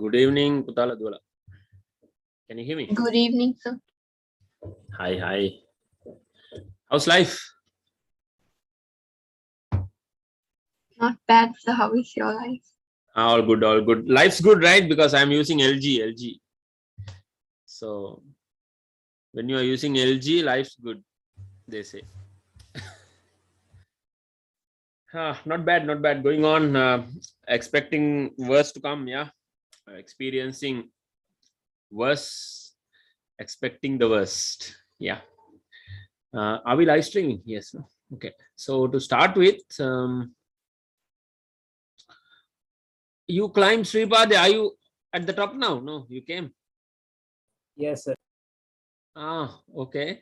Good evening, Kutala Dwala. Can you hear me? Good evening, sir. Hi. How's life? Not bad, sir. How is your life? All good. Life's good, right? Because I'm using LG. So when you are using LG, life's good, they say. Not bad. Going on, expecting worse to come, yeah. Experiencing worse, expecting the worst. Yeah. Are we live streaming? Yes. No? Okay. So to start with, you climbed Sripada. Are you at the top now? No, you came. Yes, sir. Okay.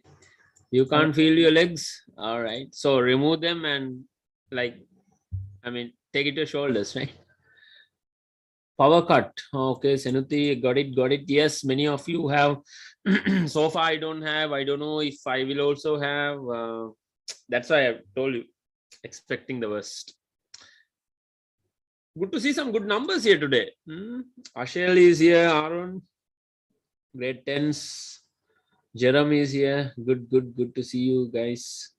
You can't feel your legs. All right. So remove them and take it to your shoulders, right? Power cut. Okay, Senuti, got it. Yes, many of you have. So far, I don't have. I don't know if I will also have. That's why I told you, expecting the worst. Good to see some good numbers here today. Ashel is here. Aaron, grade 10s. Jeremy is here. Good to see you guys.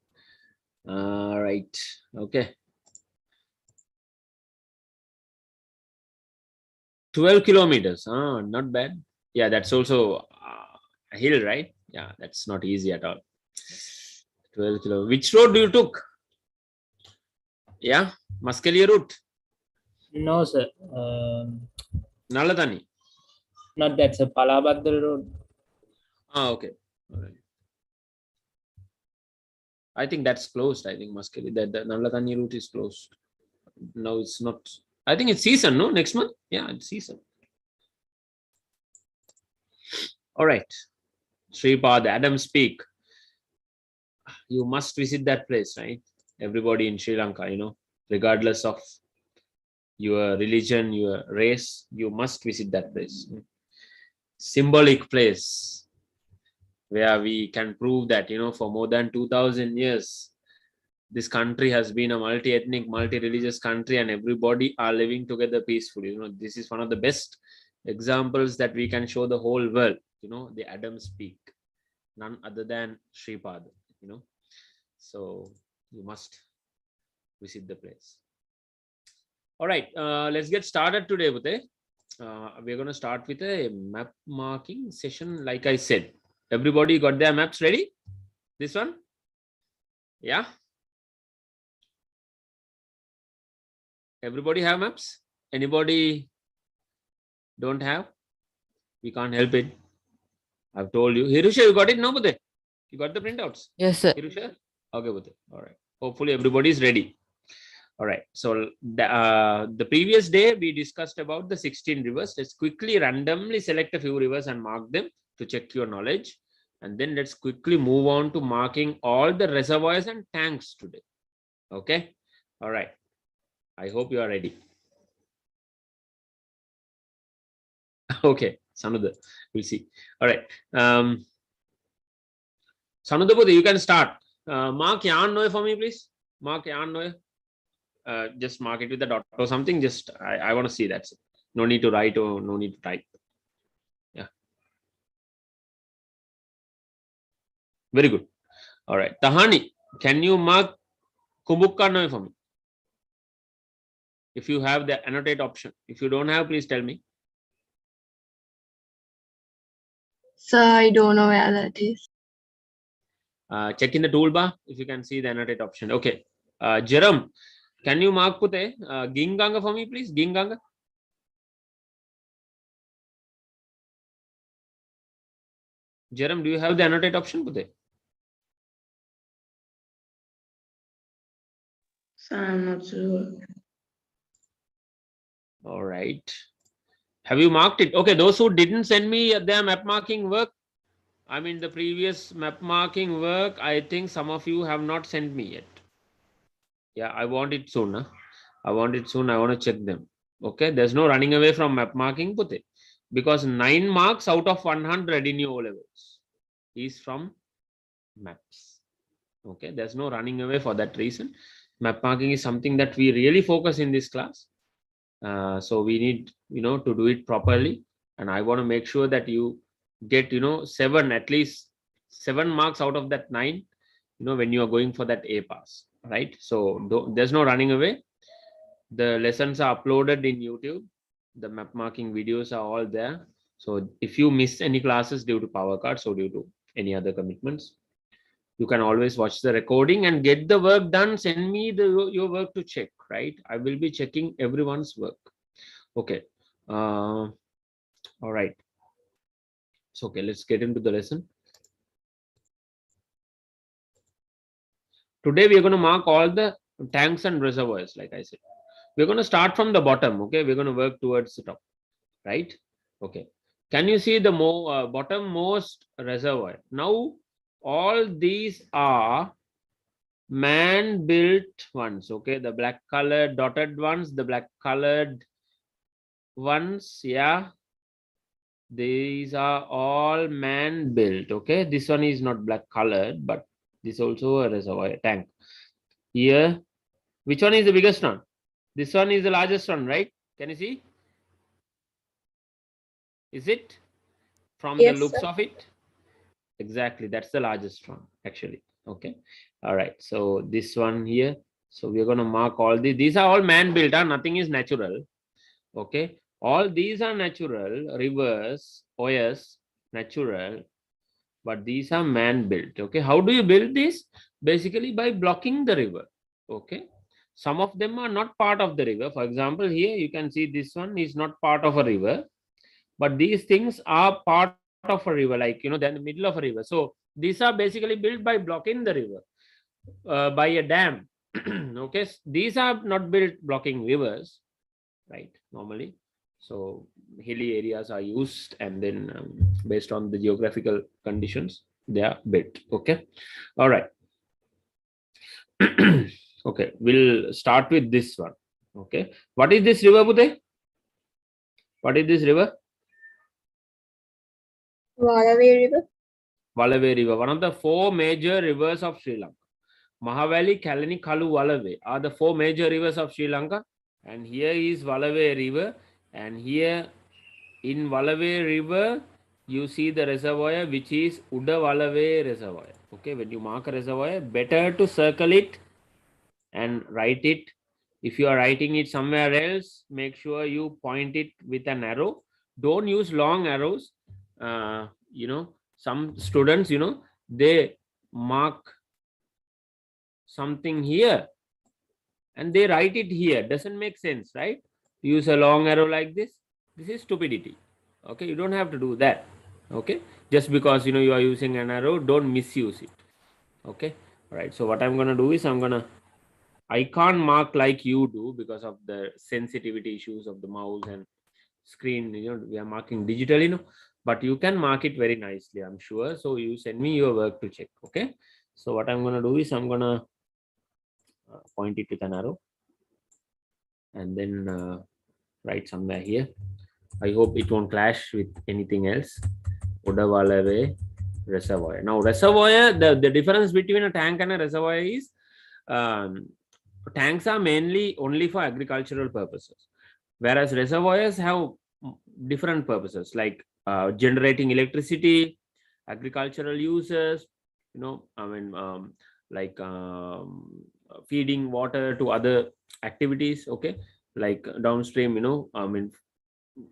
All right. Okay. 12 kilometers. Not bad. Yeah, that's also a hill, right? Yeah, that's not easy at all. 12 kilometers. Which road do you took? Yeah, Muskelia route. No, sir. Naladani. Not that, sir. Palabhadra Road. Okay. All right. I think that's closed. I think Muskelia. The Naladani route is closed. No, it's not. I think it's season, no? Next month? Yeah, it's season. All right. Sripad, Adams Peak. You must visit that place, right? Everybody in Sri Lanka, regardless of your religion, your race, you must visit that place. Symbolic place where we can prove that, for more than 2000 years, this country has been a multi-ethnic, multi-religious country and everybody are living together peacefully. This is one of the best examples that we can show the whole world, the Adams Peak, none other than Sripad, So you must visit the place. All right, let's get started today, Bhute. We're going to start with a map marking session. Like I said, everybody got their maps ready? This one? Yeah? Everybody have maps? Anybody don't have? We can't help it. I've told you. Hirusha, you got it now, Bhute? You got the printouts? Yes, sir. Hirusha? Okay, Bhute. All right. Hopefully everybody is ready. All right. So the previous day we discussed about the 16 rivers. Let's quickly randomly select a few rivers and mark them to check your knowledge. And then let's quickly move on to marking all the reservoirs and tanks today. Okay. All right. I hope you are ready. Okay. Sanudha, we'll see. All right. Sanudha, you can start. Mark Yan Noy for me, please. Mark Yan Noy. Just mark it with a dot or something. Just I want to see that. No need to write or no need to type. Yeah. Very good. All right. Tahani, can you mark Kumbukka Noy for me? If you have the annotate option. If you don't have, please tell me. Sir, I don't know where that is. Check in the toolbar if you can see the annotate option. Okay. Jerome, can you mark Pute Ginganga for me, please? Ginganga. Jerome, do you have the annotate option, Pute? So I'm not sure. All right. Have you marked it? Okay, those who didn't send me their map marking work, I mean the previous map marking work, I think some of you have not sent me yet. Yeah, I want it soon. Huh? I want it soon. I want to check them. Okay, there's no running away from map marking, Pute, because 9 marks out of 100 in your O levels is from maps. Okay, there's no running away for that reason. Map marking is something that we really focus in this class. So we need, to do it properly. And I want to make sure that you get, at least 7 marks out of that 9, when you are going for that A pass, right? So there's no running away. The lessons are uploaded in YouTube. The map marking videos are all there. So if you miss any classes due to power cuts or due to any other commitments, you can always watch the recording and get the work done. Send me your work to check, right? I will be checking everyone's work. Okay. All right. So, okay, let's get into the lesson. Today, we are going to mark all the tanks and reservoirs, like I said. We're going to start from the bottom, okay? We're going to work towards the top, right? Okay. Can you see the bottommost reservoir? Now, all these are man-built ones, okay? The black colored dotted ones, the black colored ones, yeah. These are all man-built, okay? This one is not black colored, but this also a reservoir tank. Here, which one is the biggest one? This one is the largest one, right? Can you see? Is it? From the Yes, looks sir. of it? Exactly, that's the largest one, actually. Okay. All right. So this one here. So we're going to mark all these are all man-built, nothing is natural. Okay. All these are natural, rivers, OS, natural, but these are man-built. Okay. How do you build this? Basically by blocking the river. Okay. Some of them are not part of the river. For example, here you can see this one is not part of a river, but these things are part of a river, like, they're in the middle of a river. So these are basically built by blocking the river by a dam. Okay. These are not built blocking rivers, right, normally. So hilly areas are used, and then based on the geographical conditions, they are built. Okay. All right. Okay, we'll start with this one. Okay, what is this river, Bude? What is this river? Galway River. Galway River, one of the 4 major rivers of Sri Lanka. Mahawali, Kalani, Kalu, Galway are the 4 major rivers of Sri Lanka. And here is Galway River. And here in Galway River, you see the reservoir, which is Uda Galway Reservoir. Okay, when you mark a reservoir, better to circle it and write it. If you are writing it somewhere else, make sure you point it with an arrow. Don't use long arrows. Some students, they mark something here and they write it here. Doesn't make sense, right? Use a long arrow like this. This is stupidity. Okay, you don't have to do that. Okay, just because you are using an arrow, don't misuse it. Okay. All right. So what I'm going to do is I can't mark like you do because of the sensitivity issues of the mouse and screen. We are marking digitally, but you can mark it very nicely, I'm sure. So you send me your work to check. Okay. So what I'm going to do is I'm going to point it with an arrow and then write somewhere here. I hope it won't clash with anything else. Udavalave reservoir. Now reservoir, the difference between a tank and a reservoir is tanks are mainly only for agricultural purposes, whereas reservoirs have different purposes, like generating electricity, agricultural uses, like feeding water to other activities. Okay, like downstream,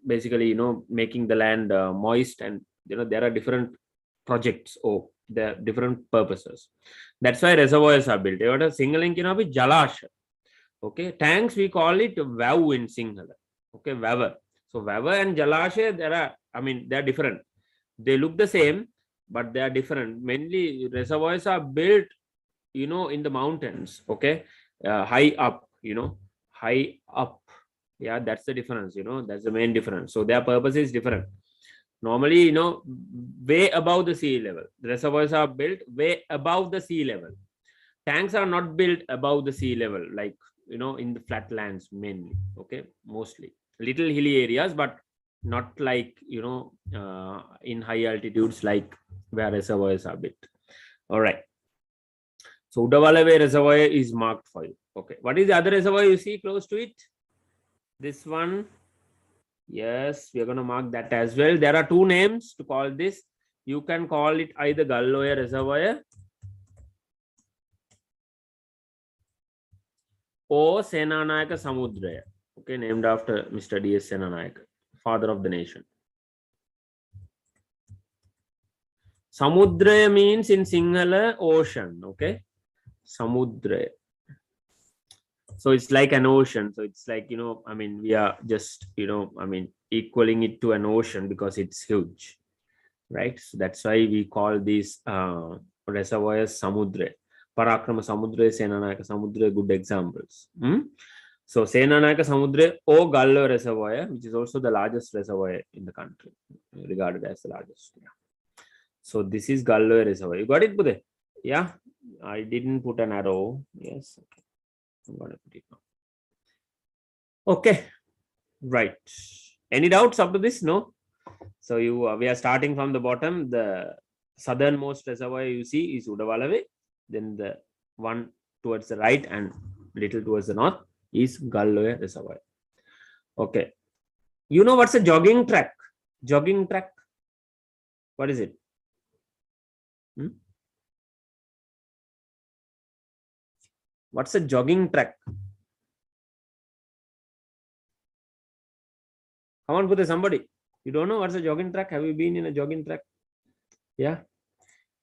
basically, making the land moist, and there are different projects. There are different purposes. That's why reservoirs are built. What a single jalasha. Okay, tanks we call it vav in Sinhala. Okay, vav. So vav and jalasha, they're different. They look the same, but they are different. Mainly reservoirs are built, in the mountains. Okay, high up. High up. Yeah, that's the difference. That's the main difference. So their purpose is different. Normally, way above the sea level. The reservoirs are built way above the sea level. Tanks are not built above the sea level, like in the flatlands mainly. Okay, mostly little hilly areas, but not like in high altitudes, like where reservoirs are built. All right. So Udavalave reservoir is marked for you. Okay. What is the other reservoir you see close to it? This one, yes, we are going to mark that as well. There are two names to call this. You can call it either Galway Reservoir or Senanayaka Samudraya. Okay, named after Mr. D.S. Senanayaka, father of the nation. Samudra means in Sinhala ocean. Okay, Samudra. So it's like an ocean. So it's like, I mean, we are just, I mean, equaling it to an ocean because it's huge, right? So that's why we call these reservoirs Samudra. Parakrama Samudra, Senanayaka Samudra, good examples. So Senanayaka Samudra or Galway Reservoir, which is also the largest reservoir in the country, regarded as the largest. Yeah. So this is Galway Reservoir. You got it, Bude? Yeah, I didn't put an arrow. Yes. Okay. I'm going to put it now. Okay, right. Any doubts up to this? No. So we are starting from the bottom. The southernmost reservoir you see is Udavalave. Then the one towards the right and little towards the north is Galway Reservoir. Okay. You know what's a jogging track? Jogging track. What is it? What's a jogging track? Come on, put somebody. You don't know what's a jogging track? Have you been in a jogging track? Yeah.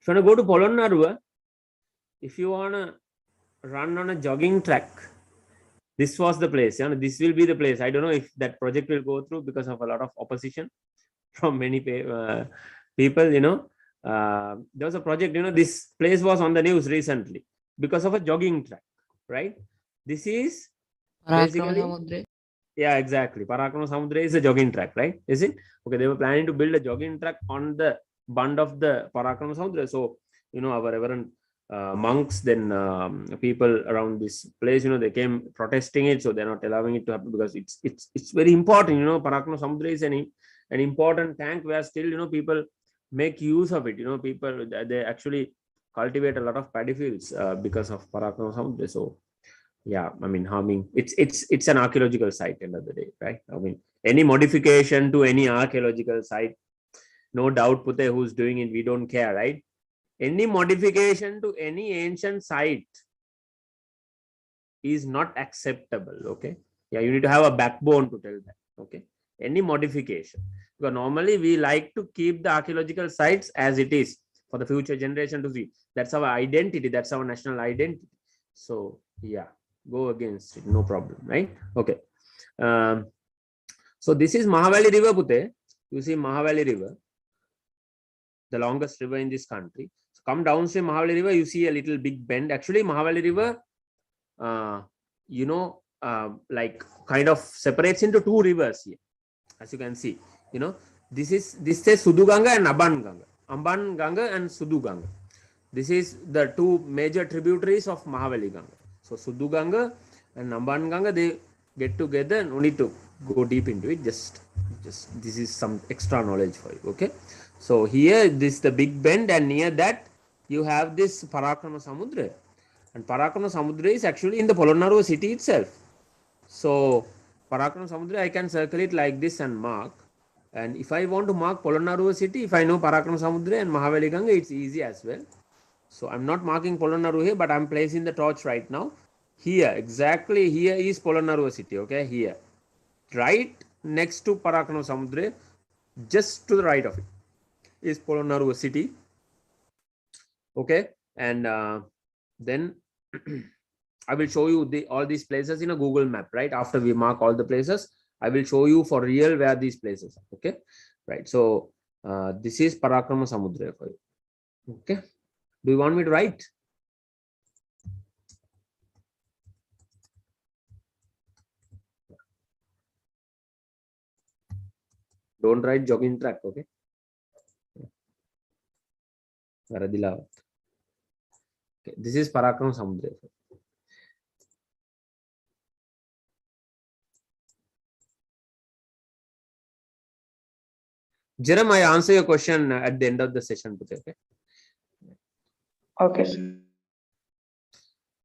If you want to go to Polgola Dam, if you want to run on a jogging track, this was the place. This will be the place. I don't know if that project will go through because of a lot of opposition from many people. There was a project. This place was on the news recently because of a jogging track, right? This is basically. Yeah, exactly. Parakrama Samudra is a jogging track, right? Is it? Okay, they were planning to build a jogging track on the bund of the Parakrama Samudra. So, our reverend monks, then people around this place, they came protesting it. So they're not allowing it to happen because it's very important. Parakrama Samudra is an important tank where still, people make use of it. People, they actually cultivate a lot of paddy fields because of Parakrama Samudra. So, yeah, I mean, harming it's an archaeological site end of the day, right? I mean, any modification to any archaeological site, no doubt, Pute, who's doing it, we don't care, right? Any modification to any ancient site is not acceptable. Okay, yeah, you need to have a backbone to tell that. Okay, any modification, because normally we like to keep the archaeological sites as it is for the future generation to see. That's our identity, that's our national identity. So yeah, go against it, no problem, right? Okay. So this is Mahali River, Pute. You see Mahali River, the longest river in this country. So come downstream Mahali River, you see a little big bend. Actually, Mahali River, like kind of separates into two rivers here, as you can see. This says Suduganga and Amban Ganga and Suduganga. This is the two major tributaries of Mahali Ganga. So Suduganga and Amban Ganga, they get together. No need to go deep into it. Just this is some extra knowledge for you. Okay. So here, this is the big bend, and near that you have this Parakrama Samudra. And Parakrama Samudra is actually in the Polgola Dam city itself. So Parakrama Samudra, I can circle it like this and mark. And if I want to mark Polgola Dam city, if I know Parakrama Samudra and Mahali Ganga, it's easy as well. So I'm not marking Polgola Dam here, but I'm placing the torch right now. Here, exactly here is Polgola Dam city. Okay, here, right next to Parakrama Samudra, just to the right of it is Polgola Dam city. Okay, and then I will show you all these places in a Google map, right? After we mark all the places, I will show you for real where these places are. Okay, right? So this is Parakrama Samudra for you. Okay, do you want me to write? Don't write jogging track. Okay. Okay, this is Parakrama Samudra. Jerem, I answer your question at the end of the session. Okay. Okay, sir.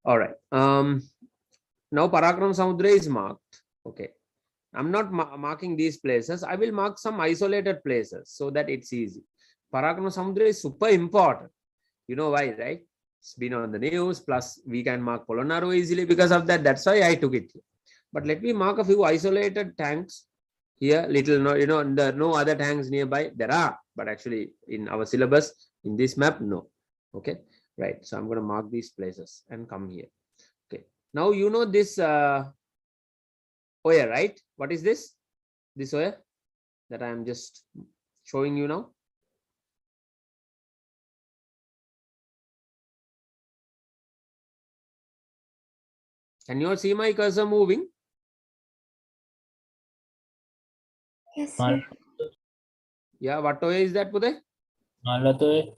All right. Now Parakrama Samudra is marked. Okay. I'm not marking these places. I will mark some isolated places so that it's easy. Parakama Samudra is super important. You know why, right? It's been on the news. Plus, we can mark Polonnaruwa easily because of that. That's why I took it here. But let me mark a few isolated tanks here. Little, no, there are no other tanks nearby. There are, but actually in our syllabus, in this map, no. Okay, right. So I'm going to mark these places and come here. Okay. Now you know this Oya, right? What is this? This Oya that I am just showing you now. Can you all see my cursor moving? Yes, Mal- sir. Yeah, what Oya is that, Pude? Malwatoe.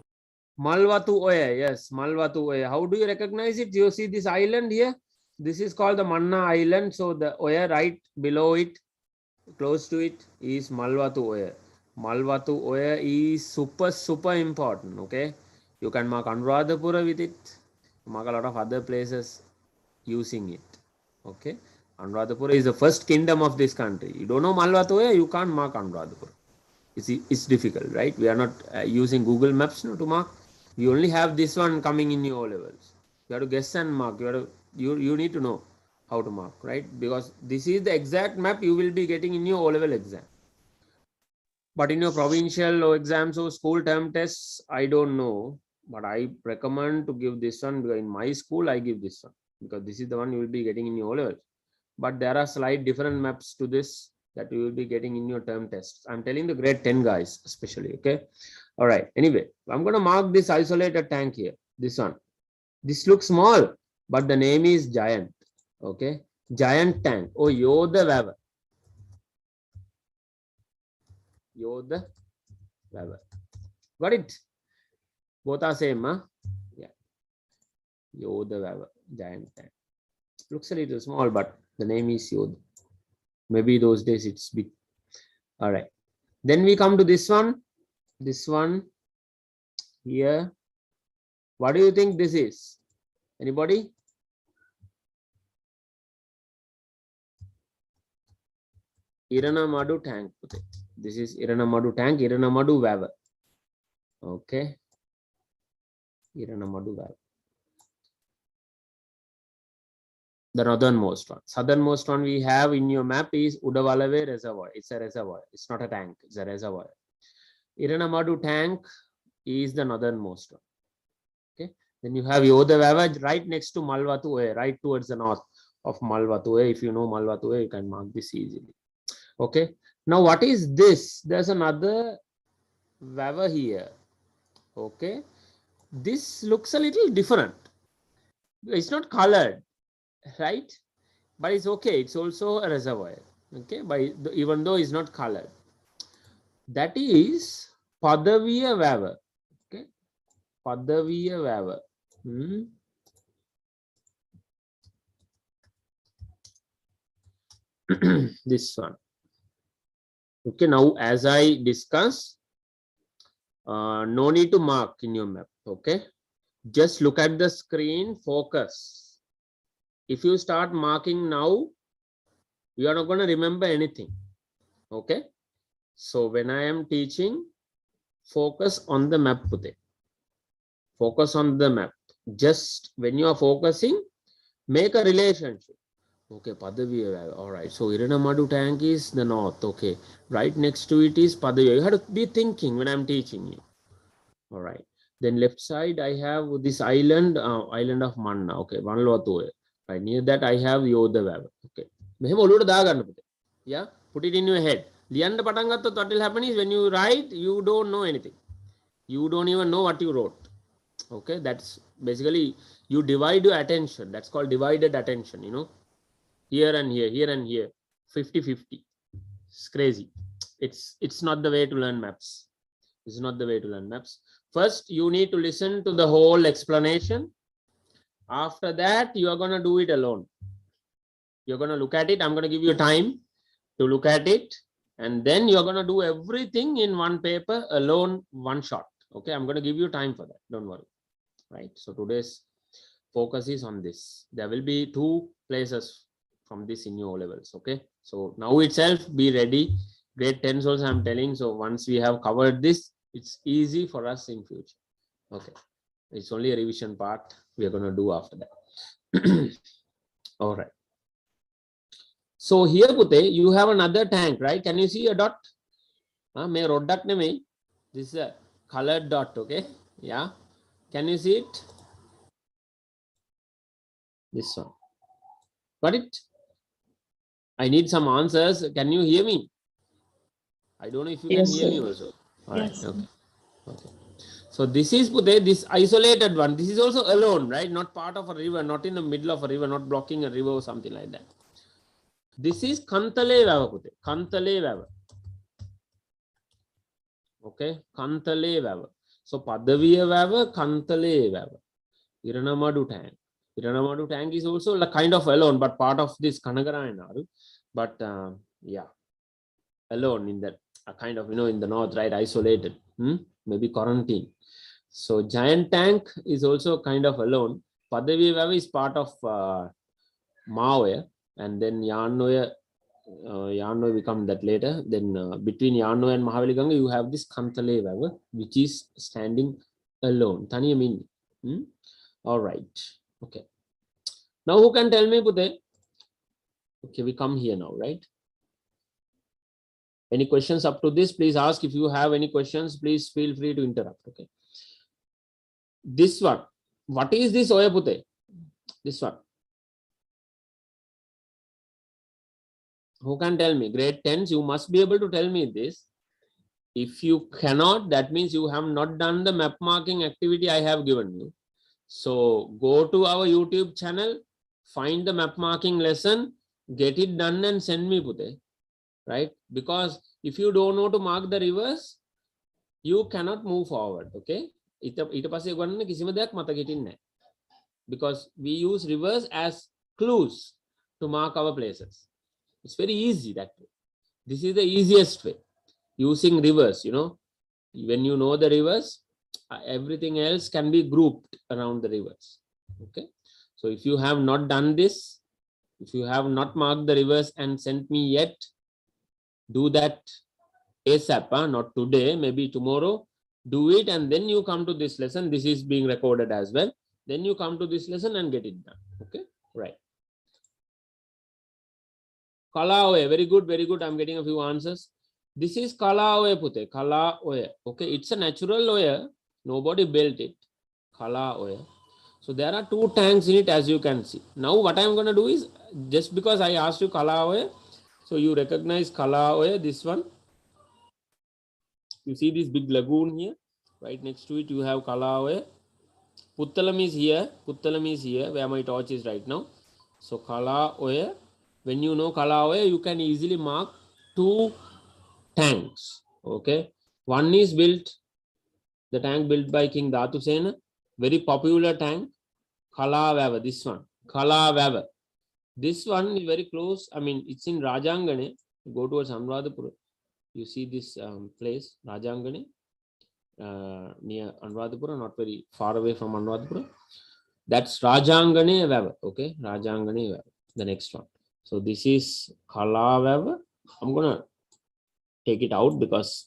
Malwatu Oya. Yes, Malwatu Oya. How do you recognize it? You see this island here? This is called the Manna Island. So the Oya right below it, close to it, is Malwatu Oya. Malwatu Oya is super important. Okay, you can mark Anuradhapura with it. Mark a lot of other places using it. Okay, Anuradhapura is the first kingdom of this country. You don't know Malwatu Oya, you can't mark Anuradhapura. It's difficult, right? We are not using Google Maps to mark. You only have this one coming in your O levels. You have to guess and mark. You need to know how to mark, right? Because this is the exact map you will be getting in your O level exam. But in your provincial exams or school term tests, I don't know. But I recommend to give this one because in my school I give this one because this is the one you will be getting in your O levels. But there are slight different maps to this that you will be getting in your term tests. I'm telling the grade 10 guys especially. Okay. All right. Anyway, I'm going to mark this isolated tank here. This one. This looks small, but the name is giant. Okay. Giant tank. Oh, Yoda Waver. Yoda Waver. Got it? Both are same, huh? Yeah. Yoda Waver. Giant tank. Looks a little small, but the name is Yoda. Maybe those days it's big. All right. Then we come to this one. This one here. What do you think this is? Anybody? Iranamadu tank. Okay. This is Iranamadu tank, Iranamadu Waver. Okay. Iranamadu Waver. The northernmost one. Southernmost one we have in your map is Udavalave Reservoir. It's a reservoir. It's not a tank. It's a reservoir. Iranamadu tank is the northernmost one. Okay. Then you have Yoda Waver right next to Malwatu, right towards the north of Malwatu. If you know Malwatu, you can mark this easily. Okay. Now what is this? There's another Waver here. Okay. This looks a little different. It's not colored, right? But it's okay. It's also a reservoir. Okay. Even though it's not colored. That is Padaviya Waver. Okay. Padaviya Waver. This one. Okay, now as I discuss, no need to mark in your map. Okay, just look at the screen, focus. If you start marking now, you are not going to remember anything. Okay, so when I am teaching, focus on the map. Focus on the map. Just when you are focusing, make a relationship. Okay, Padaviya. All right. So Iranamadu tank is the north. Okay. Right next to it is Padaviya. You have to be thinking when I'm teaching you. All right. Then left side, I have this island, island of Manna. Okay. Vanlwatu. Right. Near that, I have Yoda Waver. Okay. Yeah. Put it in your head. What will happen is when you write, you don't know anything. You don't even know what you wrote. Okay. That's basically you divide your attention. That's called divided attention, you know. Here and here, 50-50. It's crazy. It's not the way to learn maps. It's not the way to learn maps. First, you need to listen to the whole explanation. After that, you are going to do it alone. You're going to look at it. I'm going to give you time to look at it. And then you're going to do everything in one paper alone, one shot. Okay, I'm going to give you time for that. Don't worry. Right. So today's focus is on this. There will be 2 places from this in your O levels. Okay. So now itself be ready. Grade 10 also I'm telling. So once we have covered this, it's easy for us in future. Okay. It's only a revision part we are going to do after that. All right. So here, Pute, you have another tank, right? Can you see a dot? May road dot name. This is a colored dot, okay? Yeah. Can you see it? This one. Got it? I need some answers. Can you hear me? I don't know if you can Yes, hear me sir. also. All right. Yes. Okay. Okay. So this is Pute, this isolated one. This is also alone, right? Not part of a river, not in the middle of a river, not blocking a river or something like that. This is Kantale Vava, Pute. Kantale Vava. Okay. Kantale Vava. So Padaviya Vava, Kantale Vava. Iranamadu tank. Iranamadu tank is also like kind of alone, but part of this Kanagara. But yeah, alone in that kind of, in the north, right? Isolated. Maybe quarantine. So giant tank is also kind of alone. Padavi Vava is part of Maoya, and then Yarnoya will come that later. Then between Yarnoya and Mahavali Ganga, you have this Kantale Vava, which is standing alone. Tanya mean. All right. Okay. Now who can tell me, Pute? Okay, we come here now, right? Any questions up to this? Please ask. If you have any questions, please feel free to interrupt. Okay. This one. What is this Oya, Pute? This one. Who can tell me? Grade 10s, you must be able to tell me this. If you cannot, that means you have not done the map marking activity I have given you. So go to our YouTube channel, find the map marking lesson, get it done and send me, Pute. Right? Because if you don't know to mark the rivers, you cannot move forward. Okay? Because we use rivers as clues to mark our places. It's very easy that way. This is the easiest way. Using rivers, when you know the rivers, everything else can be grouped around the rivers. Okay. So if you have not done this, if you have not marked the rivers and sent me yet, do that ASAP, not today, maybe tomorrow. Do it and then you come to this lesson. This is being recorded as well. Then you come to this lesson and get it done. Okay, right. Khala Oya, very good, very good. I'm getting a few answers. This is Khala Oya, Pute. Khala Oya. Okay, it's a natural Oya. Nobody built it. Khala Oya. So there are two tanks in it, as you can see. Now what I'm going to do is, just because I asked you Khala Oya, so you recognize Khala Oya, this one. You see this big lagoon here. Right next to it, you have Khala Oya. Puttalam is here. Puttalam is here, where my torch is right now. So Khala Oya. When you know Khala Oya, you can easily mark two tanks. Okay. One is built, the tank built by King Dhatusena. Very popular tank. Khala Rava. This one. Khala Rava. This one is very close. I mean, it's in Rajangane. Go towards Anuradhapura. You see this place, Rajangane. Near Anuradhapura, not very far away from Anuradhapura. That's Rajangane Vava. Okay, Rajangane Vava. The next one. So this is Khala Vava. I'm gonna take it out because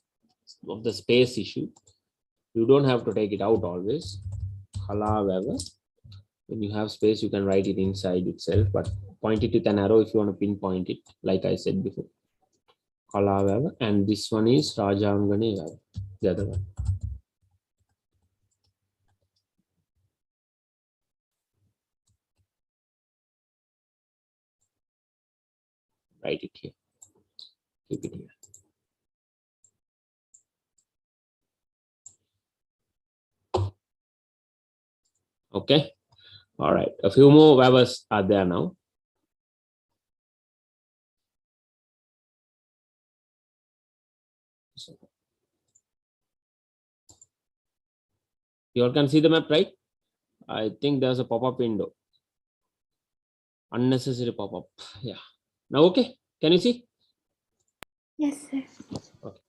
of the space issue. You don't have to take it out always. Khala Vava. When you have space, you can write it inside itself, but point it with an arrow if you want to pinpoint it, like I said before. Khala Vava. And this one is Rajangane Vava. The other one. Write it here. Keep it here. Okay. All right. A few more vowels are there now. You all can see the map, right? I think there's a pop-up window. Unnecessary pop-up. Yeah. Now, okay. Can you see? Yes, sir. Okay.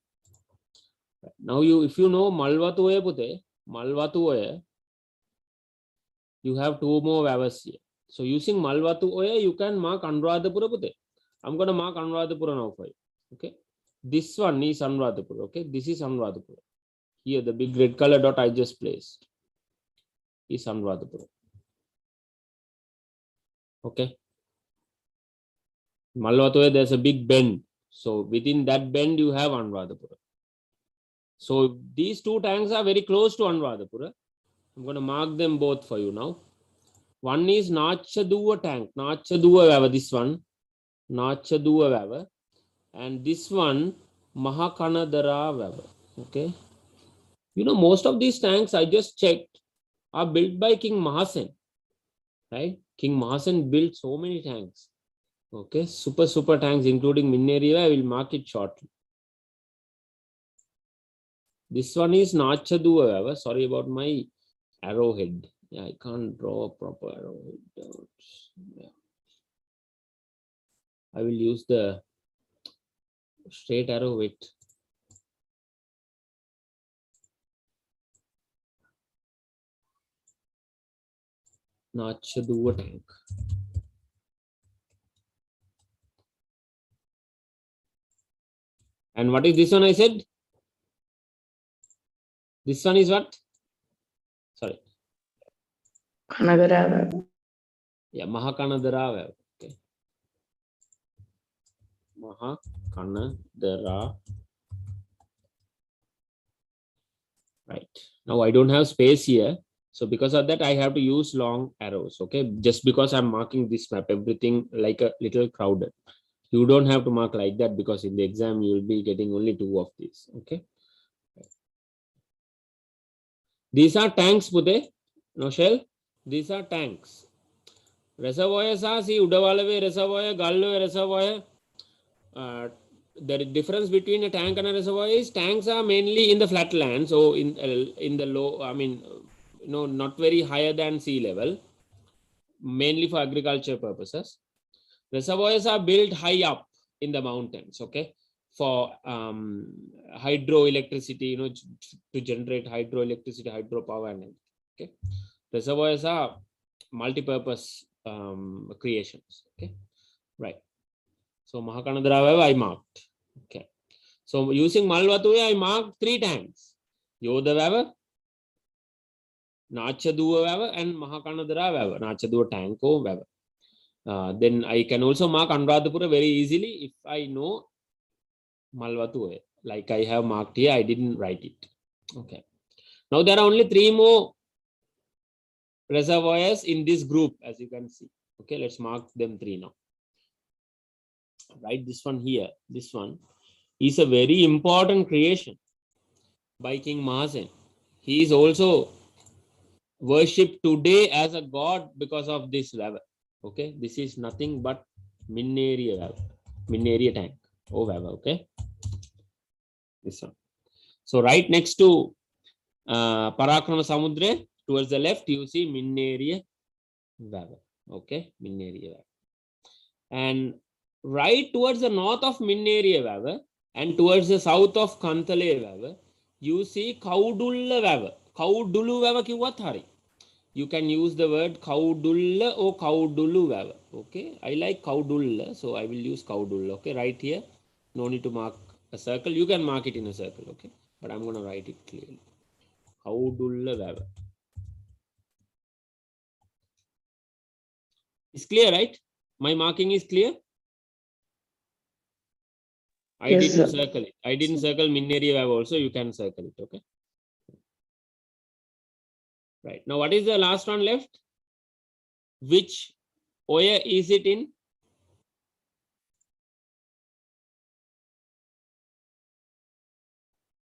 Now, if you know Malvatuoya Pute, Malvatuoya, you have two more vowels here. So, using Malvatuoya, you can mark Anuradhapura Pute. I'm going to mark Anuradhapura now for you. Okay. This one is Anuradhapura. Okay. This is Anuradhapura. Here, the big red color dot I just placed is Anuradhapura. Okay. Malwatoya, there's a big bend. So within that bend, you have Anuradhapura. So these two tanks are very close to Anuradhapura. I'm going to mark them both for you now. One is Nachaduva tank. Nachaduva Vava, this one. Nachaduva Vava. And this one, Mahakanadara Vava. Okay. You know, most of these tanks I just checked are built by King Mahasen. Right? King Mahasen built so many tanks. Okay. Super tanks, including Minneriya. I will mark it shortly. This one is Nachaduva Vava. Sorry about my arrowhead. Yeah, I can't draw a proper arrowhead. Yeah. I will use the straight arrow with Nachaduva tank. And what is this one I said? This one is what? Sorry. Khala Rava. Yeah, Mahakanadara. Okay. Mahakanadara. Right. Now I don't have space here. So because of that, I have to use long arrows. Okay. Just because I'm marking this map, everything like a little crowded. You don't have to mark like that because in the exam, you will be getting only 2 of these. Okay. These are tanks, Pute. No shell. These are tanks. Reservoirs are, see, Udawalawe reservoir, Galway reservoir. The difference between a tank and a reservoir is tanks are mainly in the flatland. So in the low, I mean, not very higher than sea level, mainly for agriculture purposes. Reservoirs are built high up in the mountains, okay, for hydroelectricity, to generate hydroelectricity, hydropower, and okay. Reservoirs are multi-purpose creations, okay, right. So Mahakanadara I marked, okay. So using Malwatuya, I marked 3 tanks: Yoda Vava, Nachaduva Vava, and Mahakanadara Vava, Nachaduva Tanko Vava. Then I can also mark Anuradhapura very easily if I know Malwatuya. Like I have marked here, I didn't write it. Okay. Now there are only 3 more reservoirs in this group, as you can see. Okay, let's mark them 3 now. Right, this one here. This one is a very important creation by King Mahasen. He is also worshipped today as a god because of this Vava. Okay, this is nothing but Minneriya Vava, Minneriya tank. Oh, Vava, okay. This one. So right next to Parakrama Samudra, towards the left, you see Minneriya Vava. Okay, Minneriya Vava. And right towards the north of Minneriya Vava and towards the south of Kantale Vava, you see Kaudulla Vava. Kaudulu Vava kiwat hari. You can use the word Kaudulla or Kaudulu Vava. Okay, I like Kaudulla, so I will use Kaudulla. Okay, right here. No need to mark a circle. You can mark it in a circle. Okay, but I'm going to write it clearly. Kaudulla Vava. It's clear, right? My marking is clear. I Yes, didn't sir. circle it. I didn't circle Minneriya Vava also. You can circle it. Okay. Right. Now, what is the last one left? Which Oya is it in?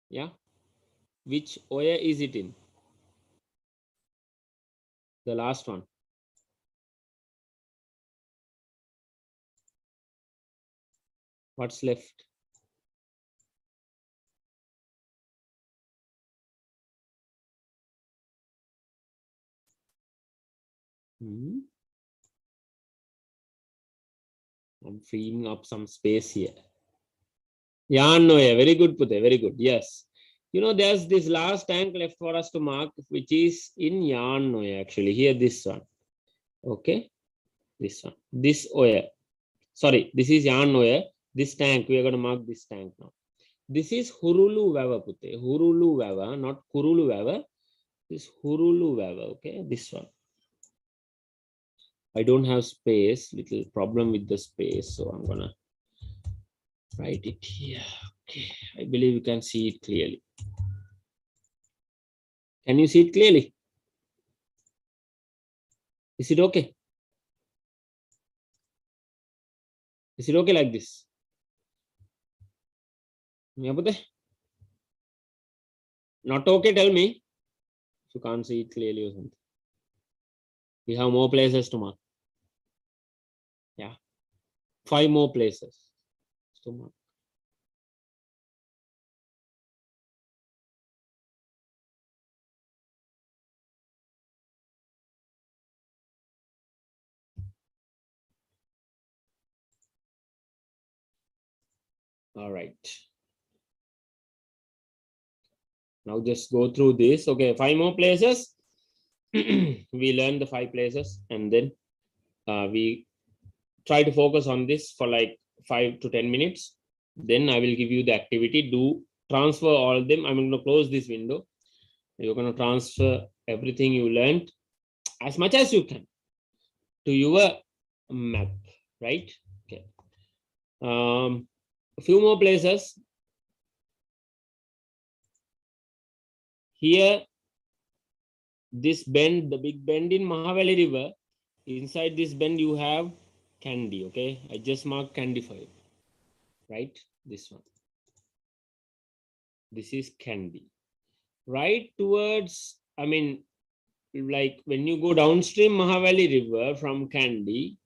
Yeah. Which Oya is it in? The last one. What's left? I'm freeing up some space here. Yanoya, very good, Pute, very good. Yes. There's this last tank left for us to mark, which is in Yanoya, actually. Here, this one. Okay. This one. This Oya. sorry, this is Yarnoya. This tank, we are going to mark this tank now. This is Hurulu Vava Pute. Hurulu Vava, not Kurulu Vava. This Hurulu Vava, okay, this one. I don't have space, little problem with the space, so I'm gonna write it here. Okay, I believe you can see it clearly. Can you see it clearly? Is it okay? Is it okay like this? Not okay, tell me. If you can't see it clearly or something. We have more places to mark. Yeah. 5 more places to mark. All right. Now just go through this. Okay, 5 more places. We learn the 5 places and then we try to focus on this for like 5 to 10 minutes. Then I will give you the activity. Do transfer all of them. I'm going to close this window. You're going to transfer everything you learned as much as you can to your map, right? Okay. A few more places. Here, this bend, the big bend in Mahali River, inside this bend you have Kandy, okay? I just marked Kandy for you, right? This one. This is Kandy. Right towards, I mean, like when you go downstream Mahali River from Kandy,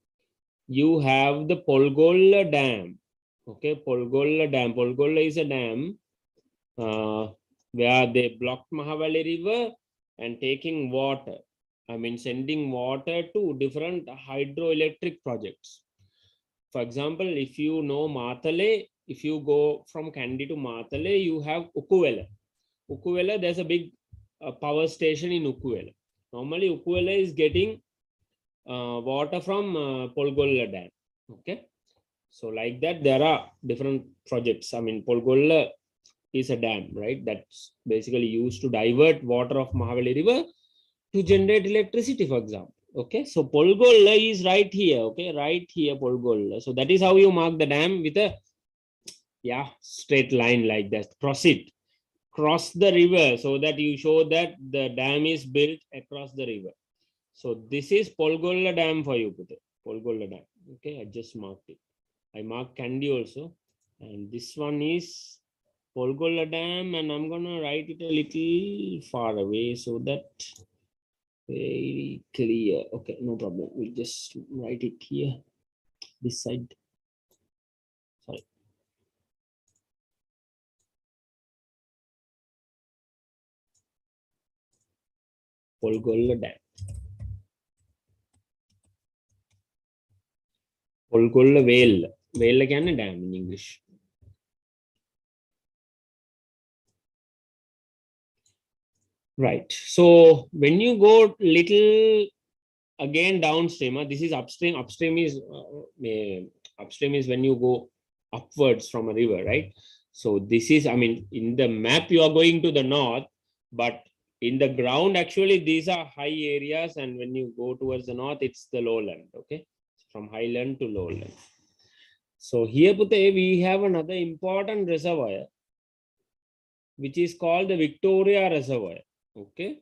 you have the Polgola Dam, okay? Polgola Dam. Polgola is a dam where they blocked Mahali River and taking water. I mean, sending water to different hydroelectric projects. For example, if you know Matale, if you go from Kandy to Matale, you have Ukuvela. Ukuvela, there's a big power station in Ukuvela. Normally, Ukuvela is getting water from Polgola Dam. Okay. So like that, there are different projects. I mean, Polgola is a dam, right? That's basically used to divert water of Mahali River to generate electricity, for example. Okay, so Polgola is right here. Okay, right here, Polgola. So that is how you mark the dam with a straight line like that. Cross it, cross the river, so that you show that the dam is built across the river. So this is Polgola Dam for you, Pute. Polgola Dam. Okay, I just marked it. I marked Kandy also, and this one is Polgola Dam, and I'm gonna write it a little far away so that very clear. Okay, no problem. We'll just write it here, this side. Sorry. Polgola Dam. Polgola Vale. Vale again a dam in English. Right. So when you go little again downstream, this is upstream. Upstream is when you go upwards from a river, right? So this is, I mean, in the map you are going to the north, but in the ground actually these are high areas, and when you go towards the north, it's the lowland. Okay, from highland to lowland. So here, Pute, we have another important reservoir, which is called the Victoria Reservoir. Okay,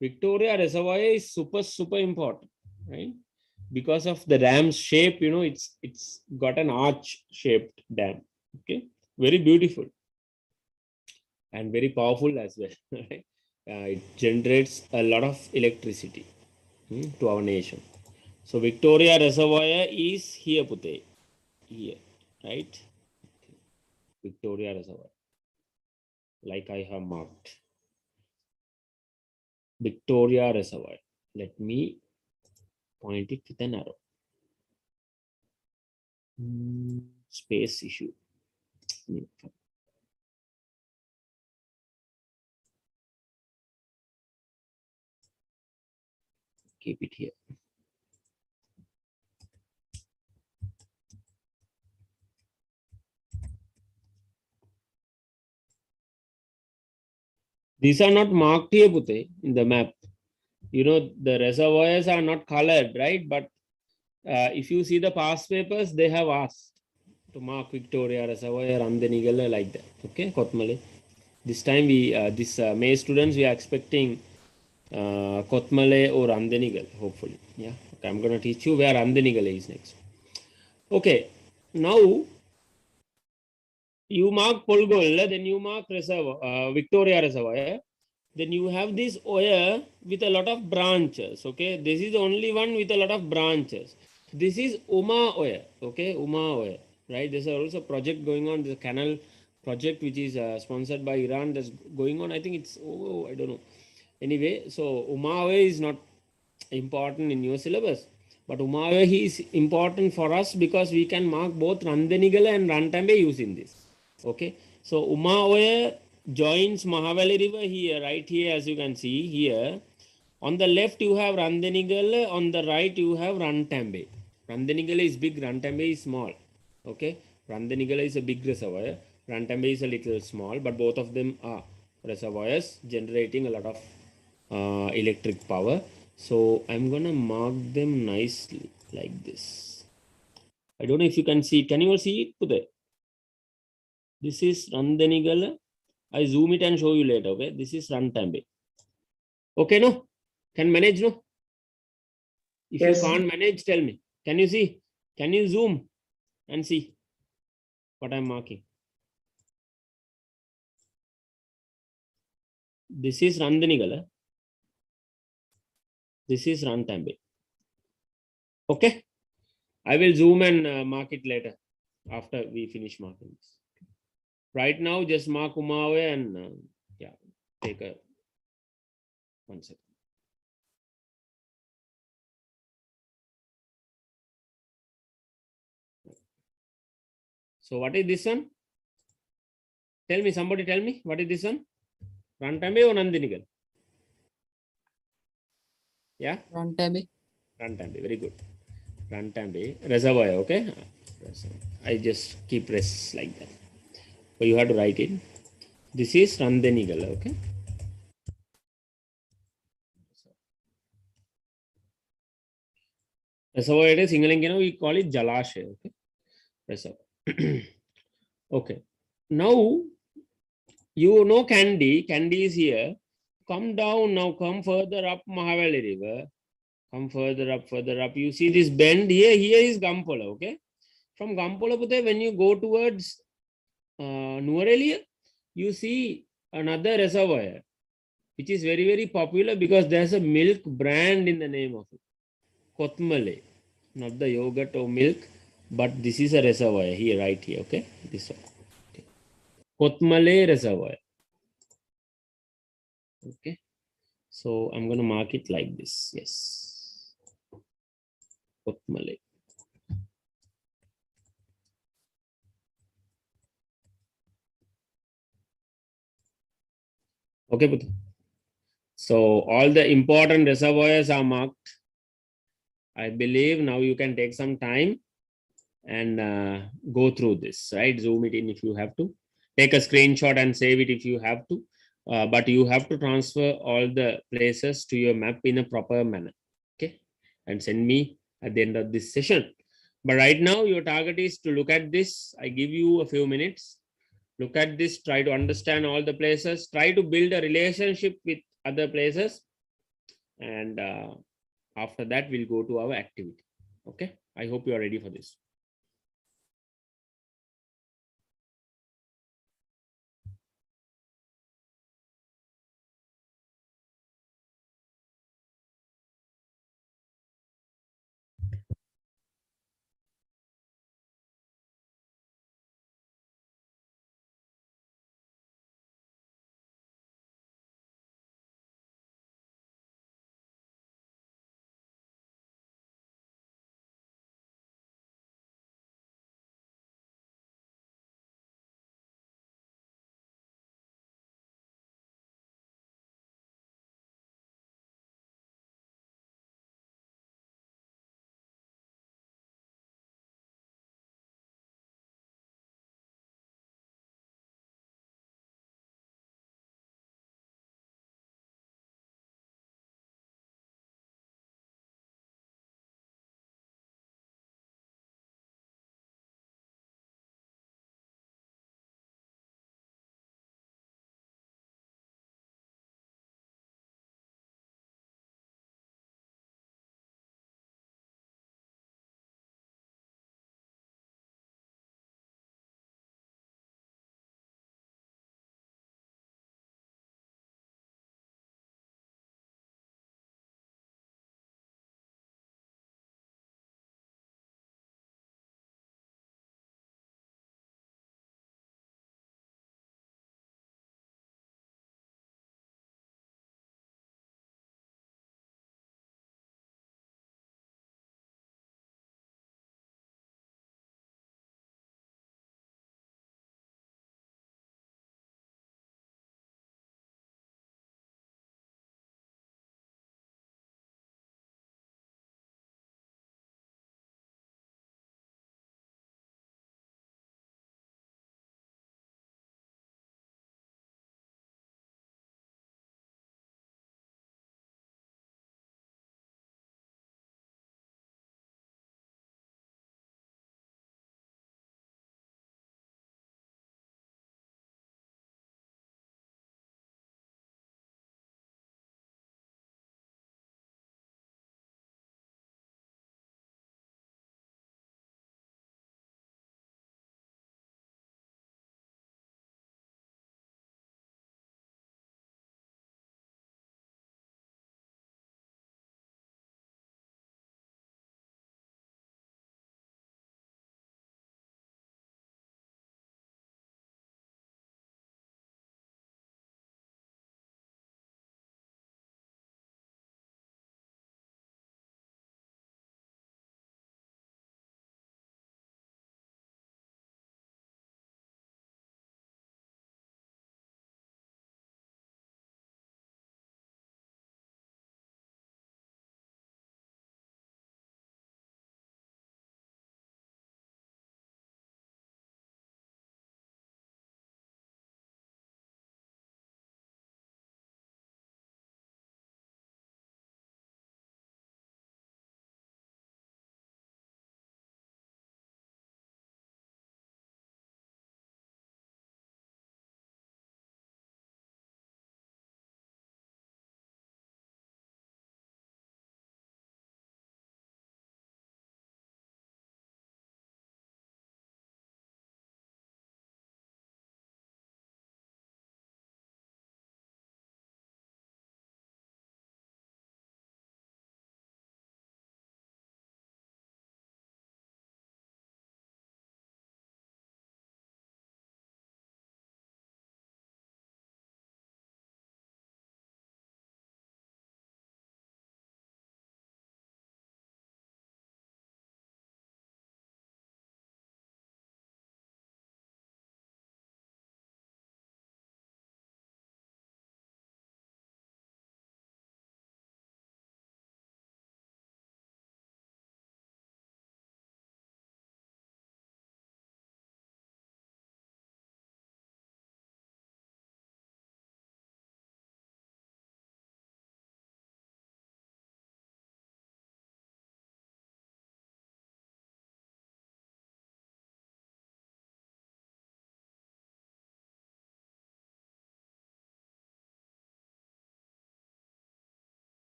Victoria Reservoir is super important, right? Because of the dam's shape, you know, it's got an arch shaped dam. Okay, very beautiful and very powerful as well. Right? It generates a lot of electricity to our nation. So Victoria Reservoir is here, Pute, here, right? Victoria Reservoir, like I have marked. Victoria Reservoir. Let me point it with an arrow. Space issue. Keep it here. These are not marked here, Pute, in the map. You know, the reservoirs are not colored, right? But if you see the past papers, they have asked to mark Victoria Reservoir, Andenigala, like that. Okay, Kotmale. This time May students, we are expecting Kotmale or Andenigal, hopefully. Yeah. Okay, I'm going to teach you where Andenigal is next. Okay. Now, you mark Polgola, then you mark Reservoir, Victoria Reservoir. Then you have this oya with a lot of branches. Okay, this is the only one with a lot of branches. This is Uma oya. Okay, Uma oya. Right, there's also a project going on. There's a canal project which is sponsored by Iran that's going on. I think it's, oh, I don't know. Anyway, so Uma oya is not important in your syllabus, but Uma oya is important for us because we can mark both Randanigala and Rantambe using this. Okay, so Uma oya joins Mahali River here, right here, as you can see here. On the left you have Randenigal, on the right you have Rantambe. Randenigal is big, Rantambe is small. Okay, Randenigal is a big reservoir, Rantambe is a little small, but both of them are reservoirs generating a lot of electric power. So I'm gonna mark them nicely like this. I don't know if you can see it. Can you all see it today? This is Randenigal. I zoom it and show you later. Okay, this is Rantambe. Okay, no? Can manage, no? If Yes. you can't manage, tell me. Can you see? Can you zoom and see what I'm marking? This is Randanigala. This is Rantambe. Okay? I will zoom and mark it later after we finish marking this. Right now, just mark Umawe and yeah, take a 1 second. So what is this one? Tell me, somebody tell me, what is this one? Rantambe or Nandinigal? Yeah? Rantambe. Rantambe, very good. Rantambe, reservoir, okay? I just keep res like that. So you have to write it. This is Randenigal, okay? Reservoir is Singalingana, we call it Jalashe, okay? Reservoir. Okay. Now, you know Candy. Candy is here. Come down now, come further up Mahali River. Come further up. You see this bend here. Here is Gampola, okay? From Gampola, when you go towards Nuarelia, you see another reservoir, which is very, very popular because there's a milk brand in the name of it. Kotmale. Not the yogurt or milk, but this is a reservoir here, right here, okay? This one. Okay. Kotmale Reservoir. Okay. So I'm going to mark it like this. Yes. Kotmale. Okay, Putu. So all the important reservoirs are marked. I believe now you can take some time and go through this, right? Zoom it in if you have to. Take a screenshot and save it if you have to. But you have to transfer all the places to your map in a proper manner. Okay. And send me at the end of this session. But right now, your target is to look at this. I give you a few minutes. Look at this, try to understand all the places, try to build a relationship with other places. And after that, we'll go to our activity. Okay. I hope you are ready for this.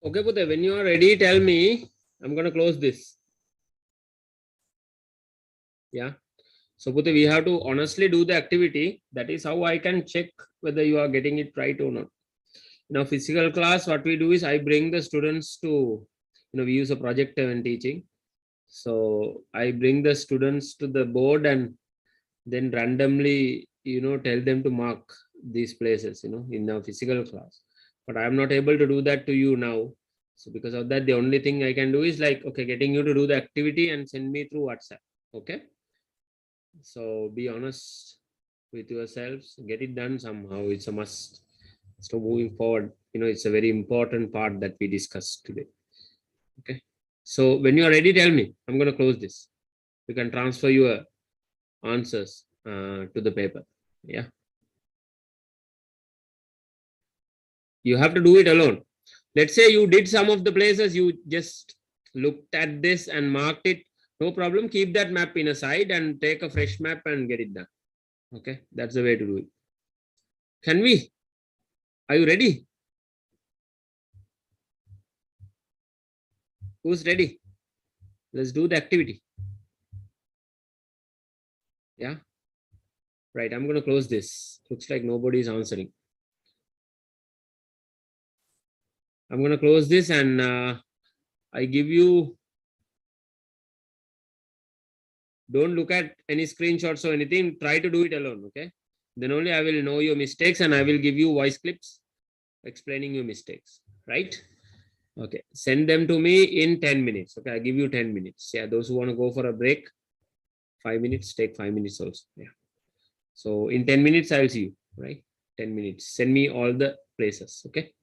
Okay, Pute, when you are ready, tell me. I'm going to close this. Yeah. So, Pute, we have to honestly do the activity. That is how I can check whether you are getting it right or not. In our physical class, what we do is I bring the students to, we use a projector when teaching. So I bring the students to the board and then randomly, tell them to mark these places, in our physical class. But I'm not able to do that to you now. So because of that, the only thing I can do is like, okay, getting you to do the activity and send me through WhatsApp. Okay. So be honest with yourselves, get it done somehow. It's a must. So moving forward, it's a very important part that we discussed today. Okay. So when you are ready, tell me. I'm going to close this. You can transfer your answers to the paper. Yeah. You have to do it alone. Let's say you did some of the places, you just looked at this and marked it. No problem. Keep that map in a side and take a fresh map and get it done. Okay. That's the way to do it. Can we? Are you ready? Who's ready? Let's do the activity. Yeah. Right. I'm going to close this. Looks like nobody is answering. I'm going to close this and I give you, don't look at any screenshots or anything. Try to do it alone. Okay. Then only I will know your mistakes and I will give you voice clips explaining your mistakes. Right. Okay. Send them to me in 10 minutes. Okay. I give you 10 minutes. Yeah. Those who want to go for a break, 5 minutes, take 5 minutes also. Yeah. So in 10 minutes, I will see you. Right. 10 minutes. Send me all the places. Okay.